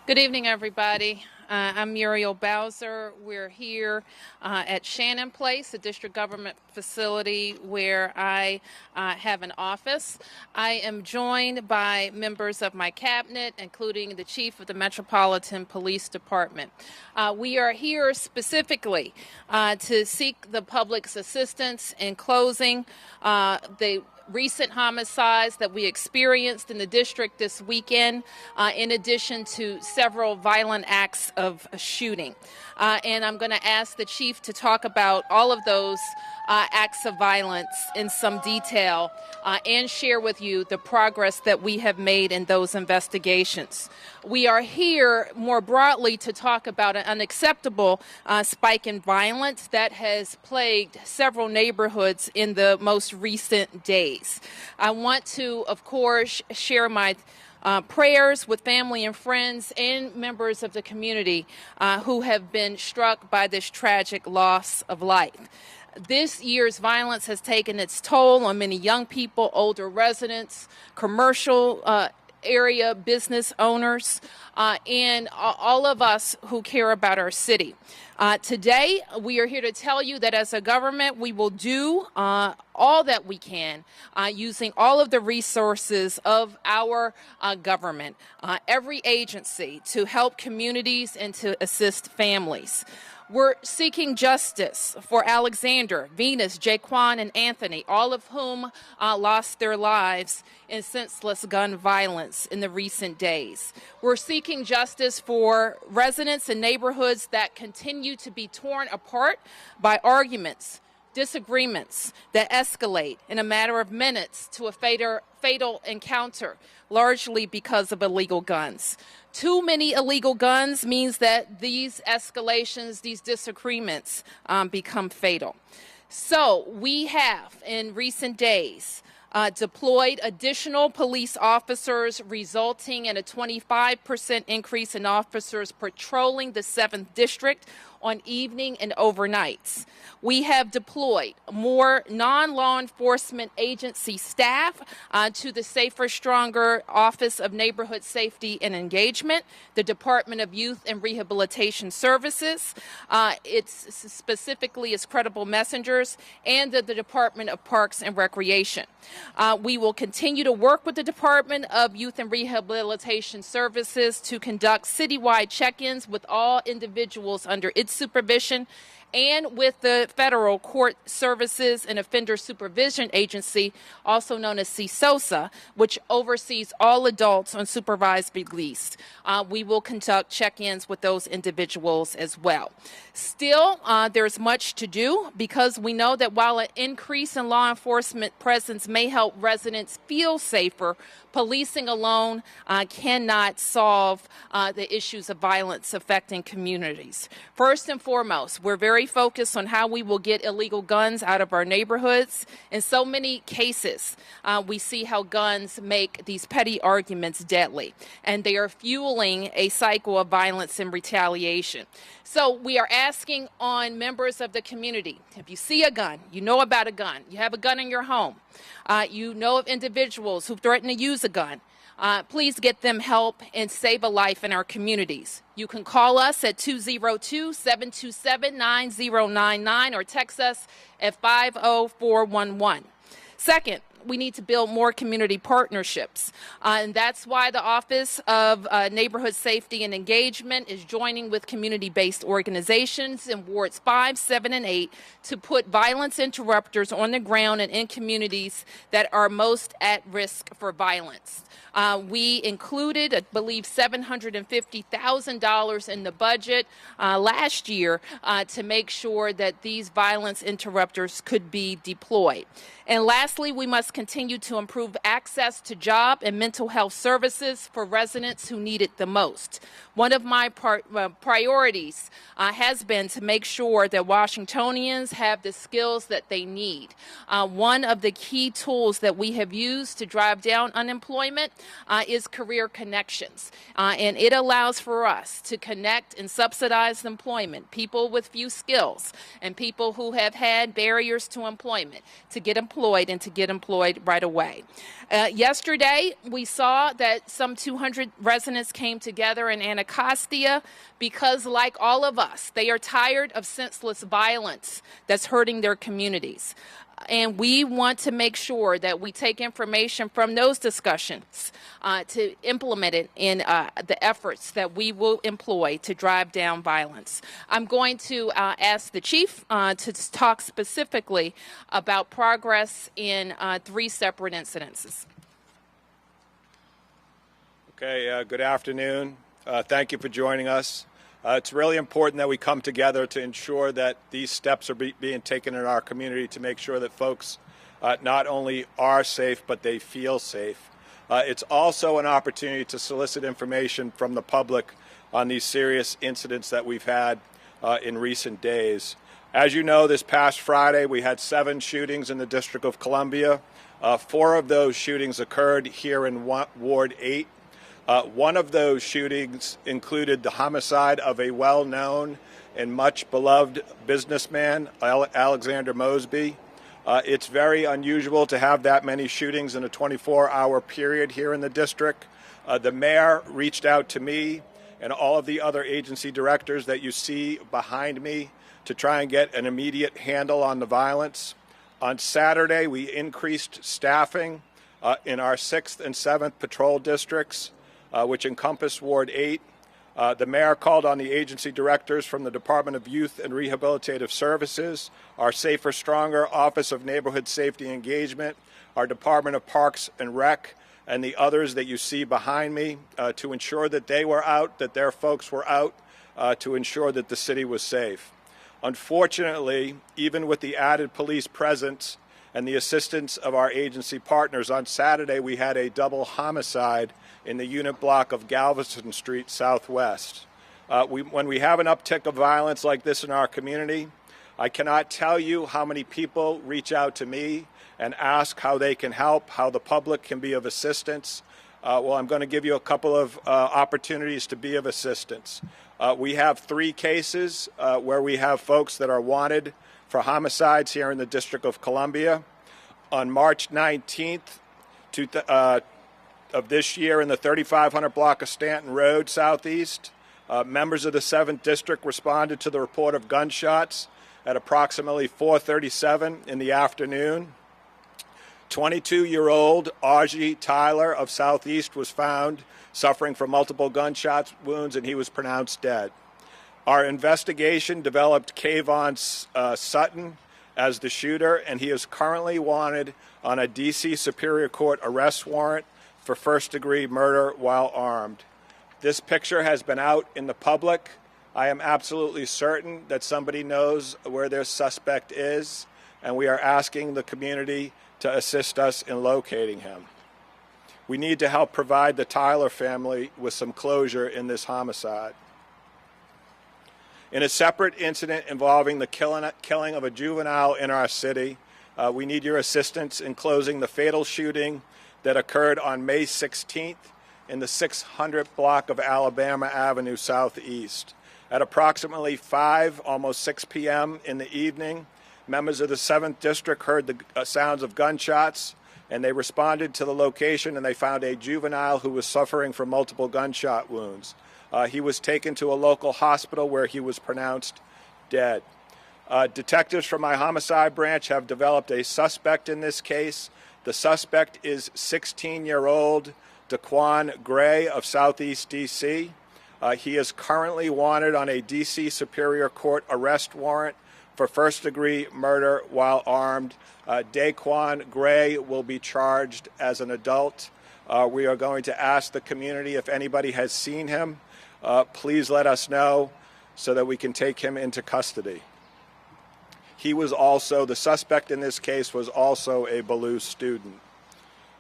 Good evening, everybody. I'm Muriel Bowser. We're here at Shannon Place, a district government facility where I have an office. I am joined by members of my cabinet, including the chief of the Metropolitan Police Department. We are here specifically to seek the public's assistance in closing the recent homicides that we experienced in the district this weekend, in addition to several violent acts of shooting. And I'm going to ask the chief to talk about all of those acts of violence in some detail and share with you the progress that we have made in those investigations. We are here more broadly to talk about an unacceptable spike in violence that has plagued several neighborhoods in the most recent days. I want to, of course, share my prayers with family and friends and members of the community who have been struck by this tragic loss of life. This year's violence has taken its toll on many young people, older residents, commercial area business owners, and all of us who care about our city. Today, we are here to tell you that as a government, we will do all that we can using all of the resources of our government, every agency, to help communities and to assist families. We're seeking justice for Alexander, Venus, Jaquan, and Anthony, all of whom lost their lives in senseless gun violence in the recent days. We're seeking justice for residents in neighborhoods that continue to be torn apart by arguments, disagreements that escalate in a matter of minutes to a fatal encounter, largely because of illegal guns. Too many illegal guns means that these escalations, these disagreements become fatal. So we have, in recent days, deployed additional police officers, resulting in a 25% increase in officers patrolling the 7th District on evening and overnights. We have deployed more non-law enforcement agency staff to the Safer, Stronger Office of Neighborhood Safety and Engagement, the Department of Youth and Rehabilitation Services, it's specifically as credible messengers, and the Department of Parks and Recreation. We will continue to work with the Department of Youth and Rehabilitation Services to conduct citywide check-ins with all individuals under its supervision, and with the Federal Court Services and Offender Supervision Agency, also known as CSOSA, which oversees all adults on supervised release. We will conduct check-ins with those individuals as well. Still, there's much to do, because we know that while an increase in law enforcement presence may help residents feel safer, policing alone cannot solve the issues of violence affecting communities. First and foremost, we're very focused on how we will get illegal guns out of our neighborhoods. In so many cases, we see how guns make these petty arguments deadly, and they are fueling a cycle of violence and retaliation. So we are asking on members of the community, if you see a gun, you know about a gun, you have a gun in your home, you know of individuals who threaten to use a gun, please get them help and save a life in our communities. You can call us at 202-727-9099 or text us at 50411. Second, we need to build more community partnerships. And that's why the Office of Neighborhood Safety and Engagement is joining with community-based organizations in Wards 5, 7, and 8 to put violence interrupters on the ground and in communities that are most at risk for violence. We included, I believe, $750,000 in the budget last year to make sure that these violence interrupters could be deployed. And lastly, we must continue to improve access to job and mental health services for residents who need it the most. One of my priorities has been to make sure that Washingtonians have the skills that they need. One of the key tools that we have used to drive down unemployment is Career Connections, and it allows for us to connect and subsidize employment, people with few skills and people who have had barriers to employment, to get employed and to get employed deployed right away. Yesterday, we saw that some 200 residents came together in Anacostia because, like all of us, they are tired of senseless violence that's hurting their communities. And we want to make sure that we take information from those discussions to implement it in the efforts that we will employ to drive down violence. I'm going to ask the chief to talk specifically about progress in 3 separate incidences. Okay, good afternoon. Thank you for joining us. It's really important that we come together to ensure that these steps are being taken in our community to make sure that folks not only are safe, but they feel safe. It's also an opportunity to solicit information from the public on these serious incidents that we've had in recent days. As you know, this past Friday, we had 7 shootings in the District of Columbia. 4 of those shootings occurred here in Ward 8. One of those shootings included the homicide of a well-known and much-beloved businessman, Alexander Mosby. It's very unusual to have that many shootings in a 24-hour period here in the district. The mayor reached out to me and all of the other agency directors that you see behind me to try and get an immediate handle on the violence. On Saturday, we increased staffing in our 6th and 7th patrol districts, which encompass Ward 8. The mayor called on the agency directors from the Department of Youth and Rehabilitative Services, our Safer Stronger Office of Neighborhood Safety Engagement, our Department of Parks and Rec, and the others that you see behind me to ensure that they were out, that their folks were out, to ensure that the city was safe. Unfortunately, even with the added police presence and the assistance of our agency partners, on Saturday we had a double homicide in the unit block of Galveston Street Southwest. When we have an uptick of violence like this in our community, I cannot tell you how many people reach out to me and ask how they can help, how the public can be of assistance. Well, I'm going to give you a couple of opportunities to be of assistance. We have 3 cases where we have folks that are wanted for homicides here in the District of Columbia. On March 19th of this year in the 3500 block of Stanton Road Southeast, members of the 7th District responded to the report of gunshots at approximately 4:37 in the afternoon. 22-year-old Aujie Tyler of Southeast was found suffering from multiple gunshot wounds, and he was pronounced dead. Our investigation developed Kayvon Sutton as the shooter, and he is currently wanted on a D.C. Superior Court arrest warrant for first-degree murder while armed. This picture has been out in the public. I am absolutely certain that somebody knows where their suspect is, and we are asking the community to assist us in locating him. We need to help provide the Tyler family with some closure in this homicide. In a separate incident involving the killing of a juvenile in our city, we need your assistance in closing the fatal shooting that occurred on May 16th in the 600 block of Alabama Avenue Southeast. At approximately 5, almost 6 p.m. in the evening, members of the 7th District heard the sounds of gunshots, and they responded to the location, and they found a juvenile who was suffering from multiple gunshot wounds. He was taken to a local hospital where he was pronounced dead. Detectives from my homicide branch have developed a suspect in this case. The suspect is 16-year-old Daquan Gray of Southeast D.C. He is currently wanted on a D.C. Superior Court arrest warrant for first-degree murder while armed. Daquan Gray will be charged as an adult. We are going to ask the community if anybody has seen him. Please let us know so that we can take him into custody. He was also, the suspect in this case was also a Ballou student.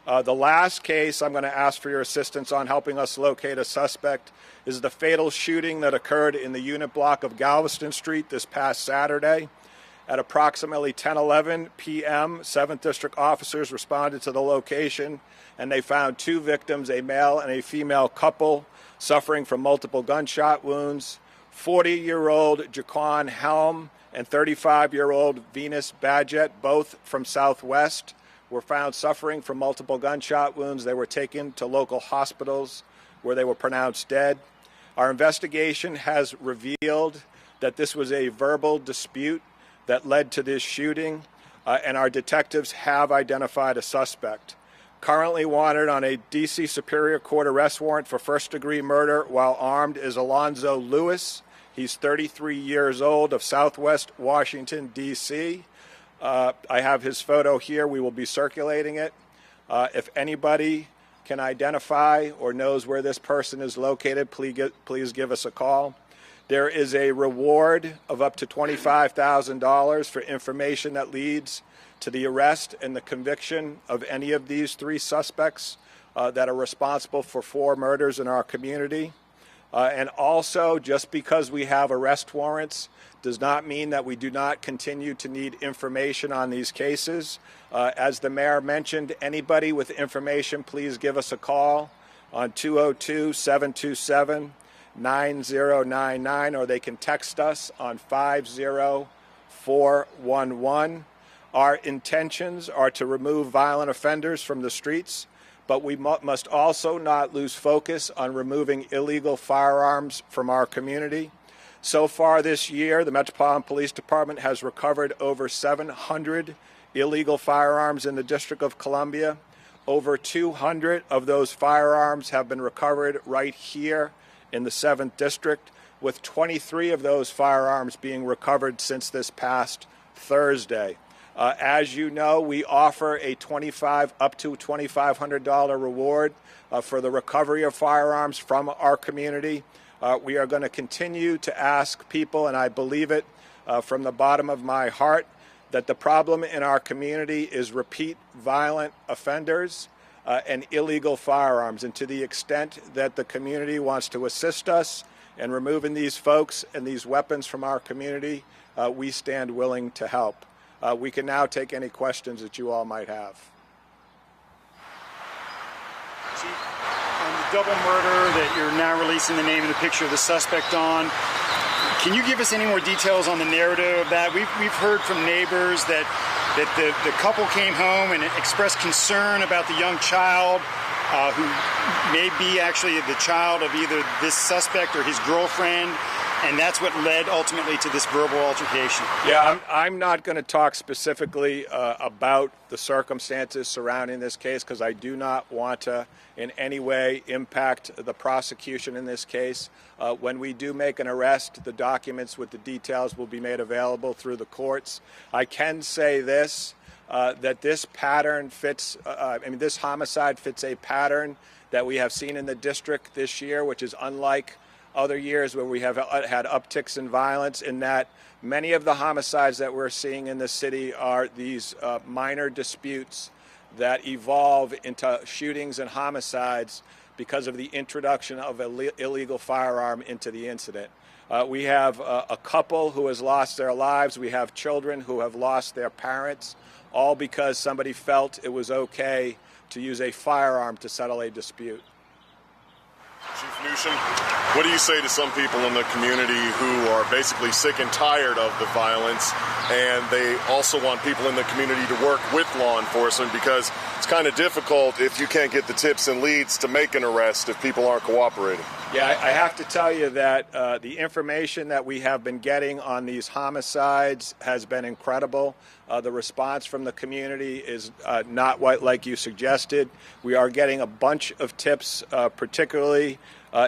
The last case I'm going to ask for your assistance on helping us locate a suspect is the fatal shooting that occurred in the unit block of Galveston Street this past Saturday. At approximately 10:11 p.m., 7th District officers responded to the location, and they found 2 victims, a male and a female couple, suffering from multiple gunshot wounds. 40-year-old Jaquan Helm and 35-year-old Venus Badgett, both from Southwest, were found suffering from multiple gunshot wounds. They were taken to local hospitals where they were pronounced dead. Our investigation has revealed that this was a verbal dispute that led to this shooting, and our detectives have identified a suspect. Currently wanted on a D.C. Superior Court arrest warrant for first-degree murder while armed is Alonzo Lewis. He's 33 years old, of Southwest Washington, D.C. I have his photo here. We will be circulating it. If anybody can identify or knows where this person is located, please give us a call. There is a reward of up to $25,000 for information that leads to the arrest and the conviction of any of these three suspects that are responsible for 4 murders in our community. And also, just because we have arrest warrants does not mean that we do not continue to need information on these cases. As the mayor mentioned, anybody with information, please give us a call on 202-727-9099, or they can text us on 50411. Our intentions are to remove violent offenders from the streets, but we must also not lose focus on removing illegal firearms from our community. So far this year, the Metropolitan Police Department has recovered over 700 illegal firearms in the District of Columbia. Over 200 of those firearms have been recovered right here in the 7th District, with 23 of those firearms being recovered since this past Thursday. As you know, we offer a up to $2,500 reward for the recovery of firearms from our community. We are going to continue to ask people, and I believe it from the bottom of my heart, that the problem in our community is repeat violent offenders and illegal firearms. And to the extent that the community wants to assist us in removing these folks and these weapons from our community, we stand willing to help. We can now take any questions that you all might have. On the double murder that you're now releasing the name and the picture of the suspect on, can you give us any more details on the narrative of that? We've heard from neighbors that the couple came home and expressed concern about the young child who may be actually the child of either this suspect or his girlfriend, and that's what led ultimately to this verbal altercation. Yeah, I'm not going to talk specifically about the circumstances surrounding this case, because I do not want to in any way impact the prosecution in this case. When we do make an arrest, the documents with the details will be made available through the courts. I can say this, that this pattern fits, this homicide fits a pattern that we have seen in the district this year, which is unlike other years where we have had upticks in violence, in that many of the homicides that we're seeing in the city are these minor disputes that evolve into shootings and homicides because of the introduction of an illegal firearm into the incident. We have a couple who has lost their lives. We have children who have lost their parents, all because somebody felt it was okay to use a firearm to settle a dispute. Chief Newsham, what do you say to some people in the community who are basically sick and tired of the violence, and they also want people in the community to work with law enforcement, because it's kind of difficult if you can't get the tips and leads to make an arrest if people aren't cooperating? Yeah, I have to tell you that the information that we have been getting on these homicides has been incredible. The response from the community is not like you suggested. We are getting a bunch of tips, particularly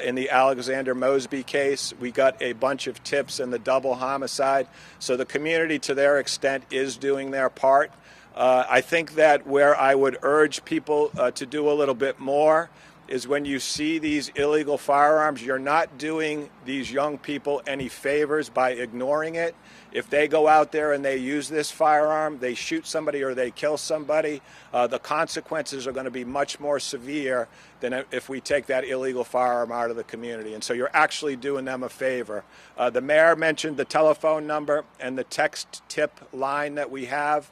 in the Alexander Mosby case. We got a bunch of tips in the double homicide. So the community, to their extent, is doing their part. I think that where I would urge people to do a little bit more is when you see these illegal firearms, you're not doing these young people any favors by ignoring it. If they go out there and they use this firearm, they shoot somebody or they kill somebody, the consequences are going to be much more severe than if we take that illegal firearm out of the community. And so you're actually doing them a favor. The mayor mentioned the telephone number and the text tip line that we have.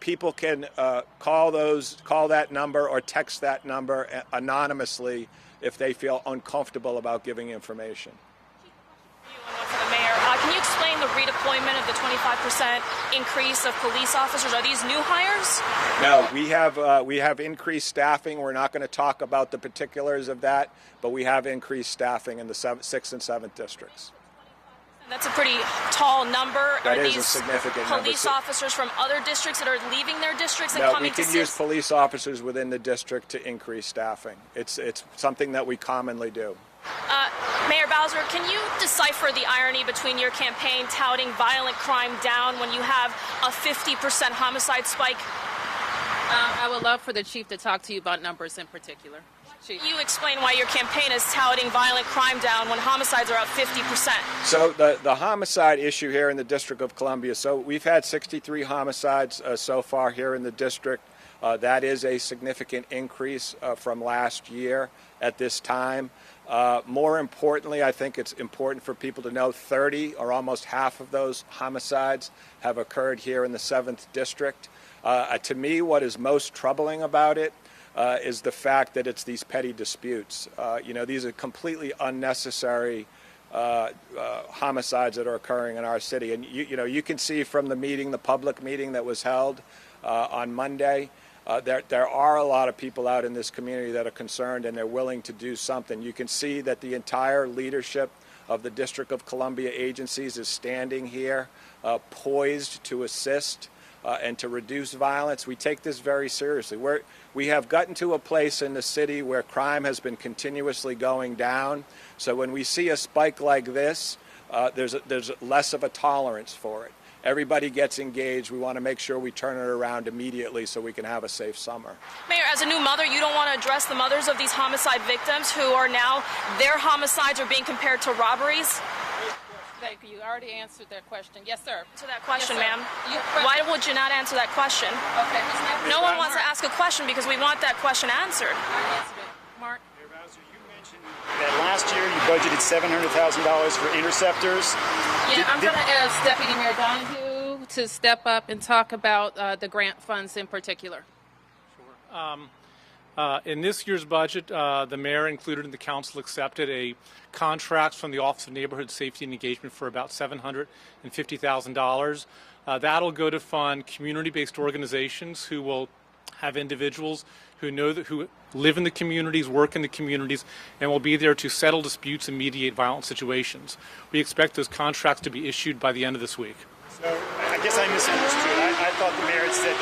People can call that number or text that number anonymously if they feel uncomfortable about giving information. For the mayor, can you explain explain the redeployment of the 25% increase of police officers? Are these new hires? No, we have increased staffing. We're not going to talk about the particulars of that, but we have increased staffing in the 6th and 7th districts. That's a pretty tall number. That Are is these a significant number. police officers from other districts that are leaving their districts and No, coming to we can use police officers within the district to increase staffing. It's something that we commonly do. Mayor Bowser, can you decipher the irony between your campaign touting violent crime down when you have a 50% homicide spike? I would love for the chief to talk to you about numbers in particular. Chief. You explain why your campaign is touting violent crime down when homicides are up 50%. So the homicide issue here in the District of Columbia, so we've had 63 homicides so far here in the district. That is a significant increase from last year at this time. More importantly, I think it's important for people to know 30 or almost half of those homicides have occurred here in the 7th district. To me, what is most troubling about it is the fact that it's these petty disputes. These are completely unnecessary homicides that are occurring in our city. And you can see from the meeting, the public meeting that was held on Monday, there are a lot of people out in this community that are concerned and they're willing to do something. You can see that the entire leadership of the District of Columbia agencies is standing here poised to assist and to reduce violence. We take this very seriously. We have gotten to a place in the city where crime has been continuously going down. So when we see a spike like this, there's less of a tolerance for it. Everybody gets engaged. We want to make sure we turn it around immediately so we can have a safe summer. Mayor, as a new mother, you don't want to address the mothers of these homicide victims who are now, their homicides are being compared to robberies? Thank you. You already answered that question. Yes, sir. To that question, Yes, ma'am. sir. Why would you not answer that question? Okay. No one wants to ask a question because we want that question answered. I answered it. Mark? Mayor Bowser, you mentioned that last year you budgeted $700,000 for interceptors. Yeah, I'm going to ask Deputy Mayor Donahue to step up and talk about the grant funds in particular. In this year's budget, the mayor included and the council accepted a contract from the Office of Neighborhood Safety and Engagement for about $750,000. That'll go to fund community-based organizations who will have individuals who who live in the communities, work in the communities, and will be there to settle disputes and mediate violent situations. We expect those contracts to be issued by the end of this week. So I guess I misunderstood. I thought the mayor had said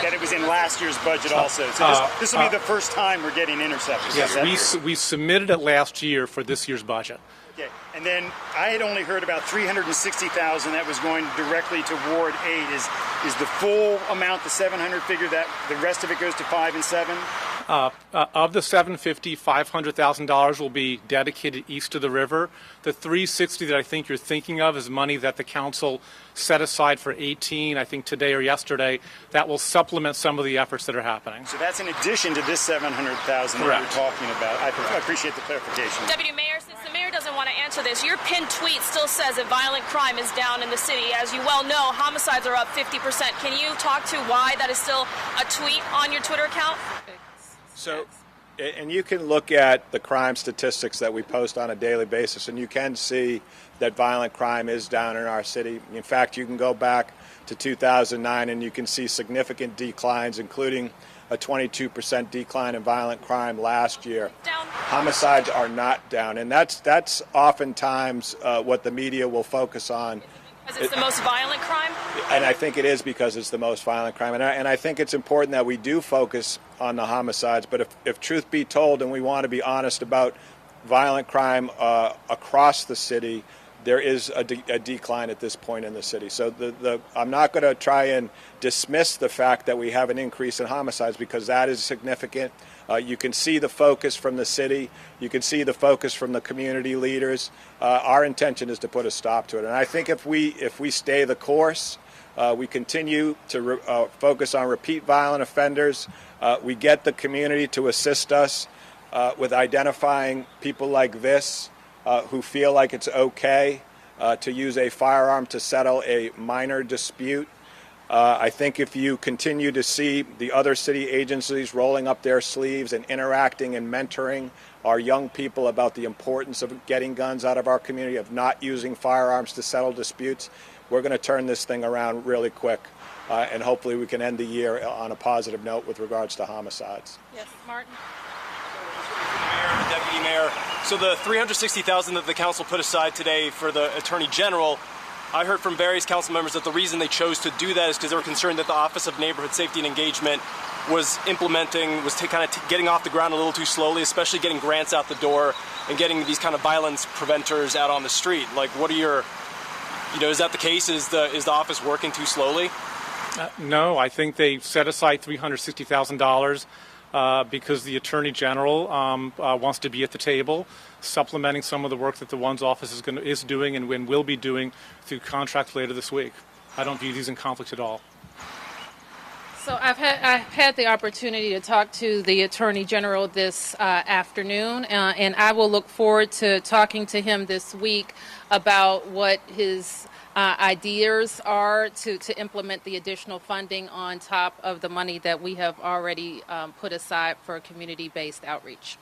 that it was in last year's budget also. So this will be the first time we're getting interceptors. Yes, we submitted it last year for this year's budget. Okay, and then I had only heard about $360,000 that was going directly to Ward 8. Is the full amount the 700 figure that the rest of it goes to 5 and 7? Of the $750,000, $500,000 will be dedicated east of the river. The $360,000 that I think you're thinking of is money that the council set aside for 18, I think today or yesterday, that will supplement some of the efforts that are happening. So that's in addition to this $700,000 that you're talking about. I appreciate the clarification. Deputy Mayor, since the mayor doesn't want to answer this, your pinned tweet still says that violent crime is down in the city. As you well know, homicides are up 50%. Can you talk to why that is still a tweet on your Twitter account? So, and you can look at the crime statistics that we post on a daily basis, and you can see that violent crime is down in our city. In fact, you can go back to 2009 and you can see significant declines, including a 22% decline in violent crime last year. Down. Homicides are not down, and that's oftentimes what the media will focus on. Because it's the most violent crime? And I think it is because it's the most violent crime. And I think it's important that we do focus on the homicides. But if truth be told, and we want to be honest about violent crime across the city, there is a decline at this point in the city. So I'm not going to try and dismiss the fact that we have an increase in homicides because that is significant. You can see the focus from the city. You can see the focus from the community leaders. Our intention is to put a stop to it. And I think if we stay the course, we continue to focus on repeat violent offenders. We get the community to assist us with identifying people like this who feel like it's okay to use a firearm to settle a minor dispute. I think if you continue to see the other city agencies rolling up their sleeves and interacting and mentoring our young people about the importance of getting guns out of our community, of not using firearms to settle disputes, we're going to turn this thing around really quick. And hopefully we can end the year on a positive note with regards to homicides. Yes, Martin. Mayor and the Deputy Mayor. So the $360,000 that the council put aside today for the Attorney General, I heard from various council members that the reason they chose to do that is because they were concerned that the Office of Neighborhood Safety and Engagement was getting off the ground a little too slowly, especially getting grants out the door and getting these kind of violence preventers out on the street. Like, what are your, is that the case? Is the office working too slowly? No, I think they set aside $360,000 because the Attorney General wants to be at the table, supplementing some of the work that the one's office is doing and will be doing through contracts later this week. I don't view these in conflict at all. So I've had the opportunity to talk to the Attorney General this afternoon, and I will look forward to talking to him this week about what his ideas are to implement the additional funding on top of the money that we have already put aside for community-based outreach.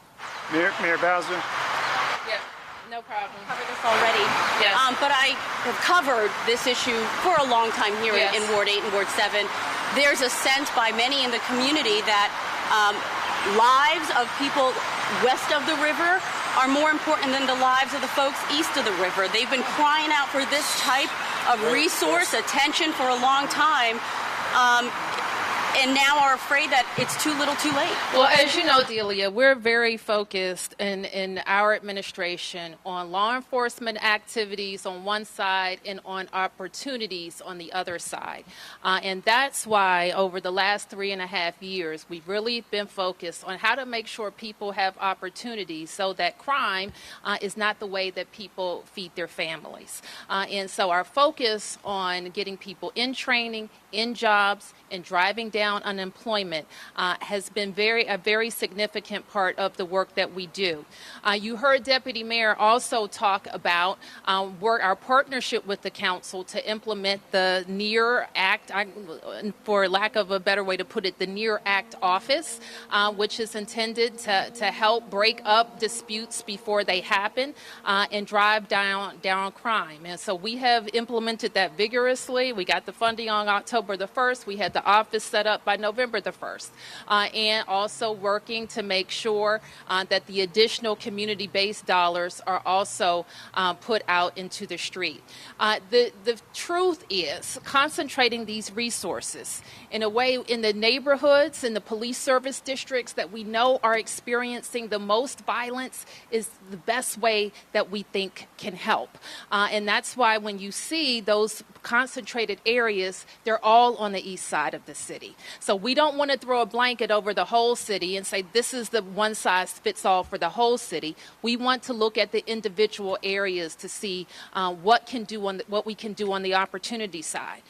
Mayor Bowser? Yeah, no problem. Covered this already. Yes. But I have covered this issue for a long time here Yes. in Ward 8 and Ward 7. There's a sense by many in the community that lives of people west of the river are more important than the lives of the folks east of the river. They've been crying out for this type of resource, attention for a long time, and now are afraid that it's too little too late. Well, as you know, Delia, we're very focused in our administration on law enforcement activities on one side and on opportunities on the other side. And that's why over the last 3.5 years, we've really been focused on how to make sure people have opportunities so that crime is not the way that people feed their families. And so our focus on getting people in training, in jobs, and driving down unemployment has been a very significant part of the work that we do. You heard Deputy Mayor also talk about our partnership with the council to implement the NEAR Act, for lack of a better way to put it, the NEAR Act office, which is intended to help break up disputes before they happen and drive down crime. And so we have implemented that vigorously. We got the funding on October the 1st. We had the office set up by November the 1st, and also working to make sure that the additional community-based dollars are also put out into the street. The truth is, concentrating these resources in a way in the neighborhoods, in the police service districts that we know are experiencing the most violence is the best way that we think can help. And that's why when you see those concentrated areas, they're all on the east side of the city. So we don't want to throw a blanket over the whole city and say this is the one size fits all for the whole city. We want to look at the individual areas to see what we can do on the opportunity side.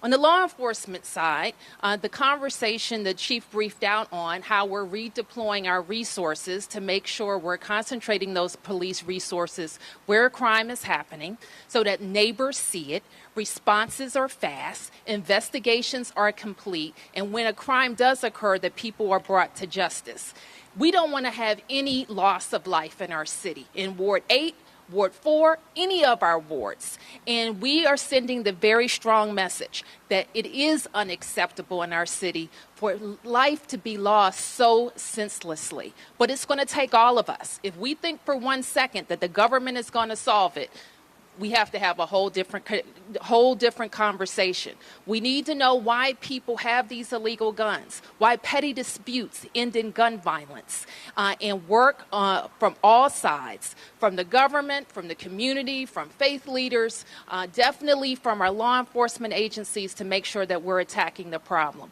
On the law enforcement side, the conversation the chief briefed out on how we're redeploying our resources to make sure we're concentrating those police resources where crime is happening so that neighbors see it, responses are fast, investigations are complete, and when a crime does occur, that people are brought to justice. We don't want to have any loss of life in our city. In Ward 8, Ward 4, any of our wards. And we are sending the very strong message that it is unacceptable in our city for life to be lost so senselessly. But it's going to take all of us. If we think for 1 second that the government is going to solve it, we have to have a whole different conversation. We need to know why people have these illegal guns, why petty disputes end in gun violence, and work from all sides, from the government, from the community, from faith leaders, definitely from our law enforcement agencies to make sure that we're attacking the problem.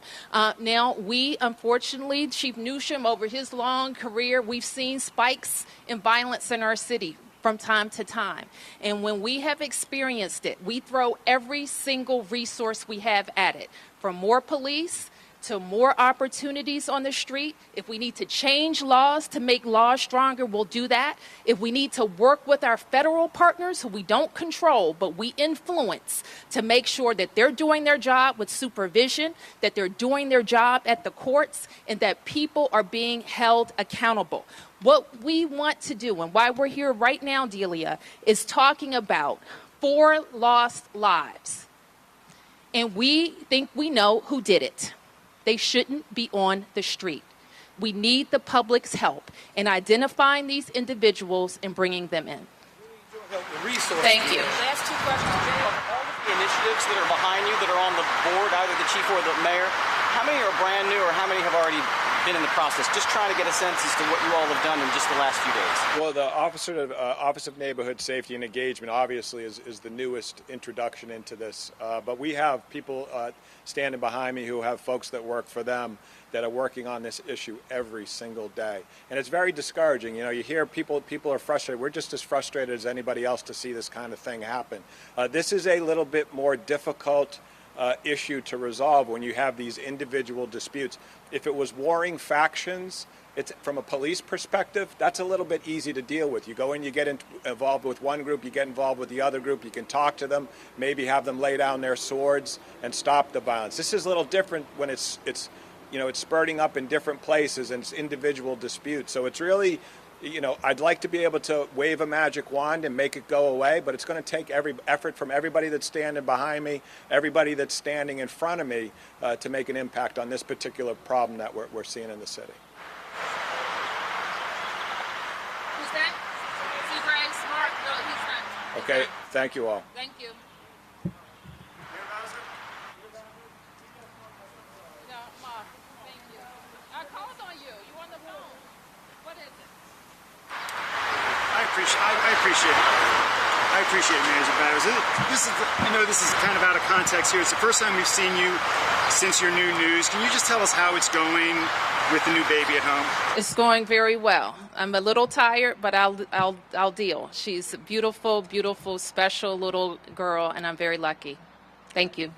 Now, we, unfortunately, Chief Newsham, over his long career, we've seen spikes in violence in our city from time to time. And when we have experienced it, we throw every single resource we have at it, from more police to more opportunities on the street, if we need to change laws to make laws stronger, we'll do that. If we need to work with our federal partners who we don't control, but we influence to make sure that they're doing their job with supervision, that they're doing their job at the courts, and that people are being held accountable. What we want to do, and why we're here right now, Delia, is talking about 4 lost lives. And we think we know who did it. They shouldn't be on the street. We need the public's help in identifying these individuals and bringing them in. Thank you. Last 2 questions. Of all of the initiatives that are behind you, that are on the board, either the chief or the mayor, how many are brand new or how many have already been in the process? Just trying to get a sense as to what you all have done in just the last few days. Well, the Office of Neighborhood Safety and Engagement obviously is the newest introduction into this. But we have people standing behind me who have folks that work for them that are working on this issue every single day. And it's very discouraging. You know, you hear people are frustrated. We're just as frustrated as anybody else to see this kind of thing happen. This is a little bit more difficult issue to resolve when you have these individual disputes. If it was warring factions, it's from a police perspective, that's a little bit easy to deal with. You go in, you get involved with one group, you get involved with the other group, you can talk to them, maybe have them lay down their swords and stop the violence. This is a little different when it's spurting up in different places and it's individual disputes. So it's really, I'd like to be able to wave a magic wand and make it go away, but it's going to take every effort from everybody that's standing behind me, everybody that's standing in front of me to make an impact on this particular problem that we're seeing in the city. Who's that? Is he very smart? No, he's not. Okay, thank you all. Thank you. No, Ma, thank you. I called on you. You on the phone. What is it? I appreciate it. I appreciate it, Manager Bowser. I know this is kind of out of context here. It's the first time we've seen you since your new news. Can you just tell us how it's going with the new baby at home? It's going very well. I'm a little tired, but I'll deal. She's a beautiful, beautiful, special little girl, and I'm very lucky. Thank you.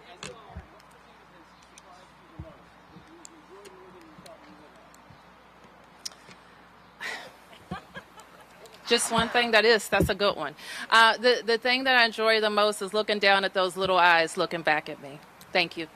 Just one thing, that's a good one. The thing that I enjoy the most is looking down at those little eyes looking back at me. Thank you.